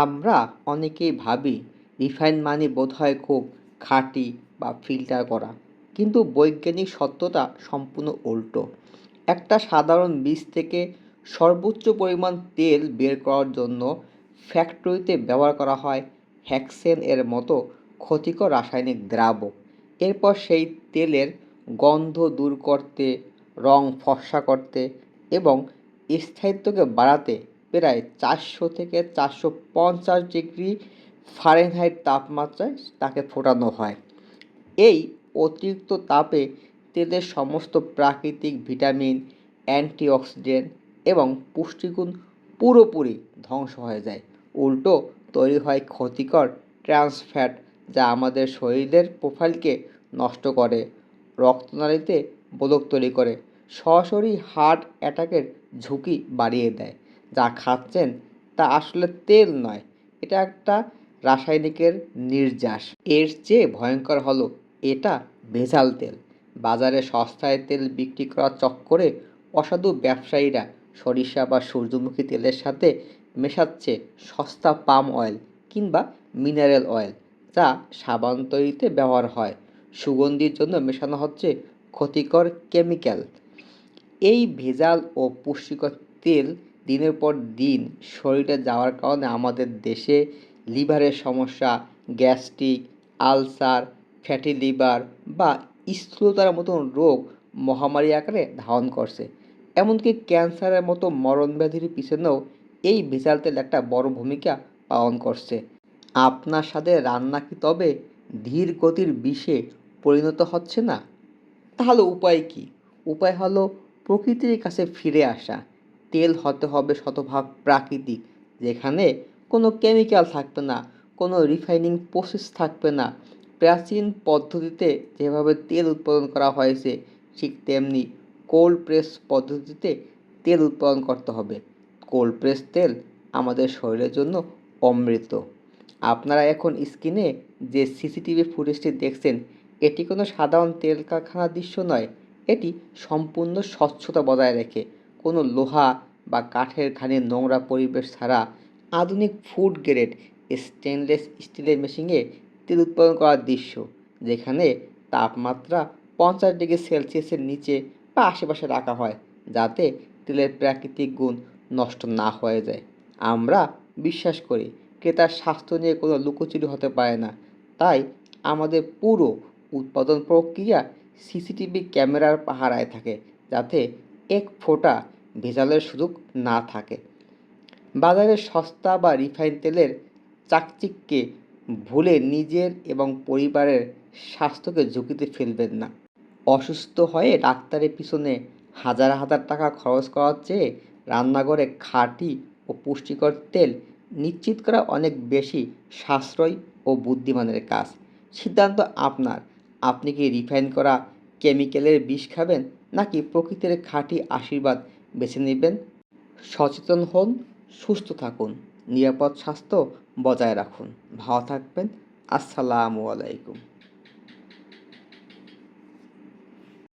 আমরা অনেকেই ভাবি রিফাইন মানে বোধহয় খুব খাঁটি বা ফিল্টার করা, কিন্তু বৈজ্ঞানিক সত্যতা সম্পূর্ণ উল্টো। একটা সাধারণ বীজ থেকে সর্বোচ্চ পরিমাণ তেল বের করার জন্য ফ্যাক্টরিতে ব্যবহার করা হয় হ্যাক্সেন এর মতো ক্ষতিকর রাসায়নিক দ্রাবক। এরপর সেই তেলের গন্ধ দূর করতে, রং ফর্সা করতে এবং স্থায়িত্বকে বাড়াতে প্রায় 400 থেকে 450 ডিগ্রি ফারেনহাইট তাপমাত্রায় তাকে ফোটানো হয়। এই অতিরিক্ত তাপে তেলের সমস্ত প্রাকৃতিক ভিটামিন, অ্যান্টিঅক্সিডেন্ট এবং পুষ্টিগুণ পুরোপুরি ধ্বংস হয়ে যায়। উল্টো তৈরি হয় ক্ষতিকর ট্রান্স ফ্যাট, যা আমাদের শরীরের প্রোফাইলকে নষ্ট করে, রক্তনালীতে ব্লক তৈরি করে, সরাসরি হার্ট অ্যাটাকের ঝুঁকি বাড়িয়ে দেয়। যা খাচ্ছেন তা আসলে তেল নয়, এটা একটা রাসায়নিকের নির্যাস। এর চেয়ে ভয়ঙ্কর হলো এটা ভেজাল তেল। বাজারে সস্তায় তেল বিক্রি করার চক্করে অসাধু ব্যবসায়ীরা সরিষা বা সূর্যমুখী তেলের সাথে মেশাচ্ছে সস্তা পাম অয়েল কিংবা মিনারেল অয়েল, যা সাবান তৈরিতে ব্যবহার হয়। সুগন্ধির জন্য মেশানো হচ্ছে ক্ষতিকর কেমিক্যাল। এই ভেজাল ও পুষ্টিকর তেল দিনের পর দিন শরীরে যাওয়ার কারণে আমাদের দেশে লিভারের সমস্যা, গ্যাস্ট্রিক, আলসার, ফ্যাটি লিভার বা স্থূলতার মতন রোগ মহামারী আকারে ধারণ করছে। এমনকি ক্যান্সারের মতো মরণব্যাধির পিছনেও এই ভেজাল তেল একটা বড় ভূমিকা পালন করছে। আপনার সাথে রান্না কি তবে ধীর গতির বিষে পরিণত হচ্ছে না? তাহলে উপায় কি? উপায় হলো প্রকৃতির কাছে ফিরে আসা। তেল হতে হবে শতভাগ প্রাকৃতিক, যেখানে কোনো কেমিক্যাল থাকবে না, কোনো রিফাইনিং প্রসেস থাকবে না। প্রাচীন পদ্ধতিতে যেভাবে তেল উৎপাদন করা হয়েছে, ঠিক তেমনি কোল্ড প্রেস পদ্ধতিতে তেল উৎপাদন করতে হবে। কোল্ড প্রেস তেল আমাদের শরীরের জন্য অমৃত। আপনারা এখন স্ক্রিনে যে সিসিটিভি ফুটেজটি দেখছেন, এটি কোনো সাধারণ তেল কারখানার দৃশ্য নয়। এটি সম্পূর্ণ স্বচ্ছতা বজায় রেখে, কোনো লোহা বা কাঠের খানির নোংরা পরিবেশ ছাড়া আধুনিক ফুড গ্রেড স্টেনলেস স্টিলের মেশিনে তেল উৎপাদন করার দৃশ্য, যেখানে তাপমাত্রা 50 ডিগ্রি সেলসিয়াসের নিচে বা আশেপাশে রাখা হয়, যাতে তেলের প্রাকৃতিক গুণ নষ্ট না হয়ে যায়। আমরা বিশ্বাস করি ক্রেতার স্বাস্থ্য নিয়ে কোনো লুকোচুরি হতে পারে না, তাই আমাদের পুরো উৎপাদন প্রক্রিয়া সিসিটিভি ক্যামেরার পাহারায় থাকে, যাতে এক ফোঁটা ভেজালের সুযোগ না থাকে। বাজারে সস্তা বা রিফাইন তেলের চাকচিক্যে ভুলে নিজের এবং পরিবারের স্বাস্থ্যকে ঝুঁকিতে ফেলবেন না। অসুস্থ হয়ে ডাক্তারের পিছনে হাজার হাজার টাকা খরচ করার চেয়ে রান্নাঘরে খাঁটি ও পুষ্টিকর তেল নিশ্চিত করা অনেক বেশি সাশ্রয়ী ও বুদ্ধিমানের কাজ। সিদ্ধান্ত আপনার। আপনি কি রিফাইন করা কেমিক্যালের বিষ খাবেন, নাকি প্রকৃতির খাঁটি আশীর্বাদ বেছে নেবেন? সচেতন হন, সুস্থ থাকুন, নিরাপদ স্বাস্থ্য বজায় রাখুন। ভালো থাকবেন। আসসালামু আলাইকুম।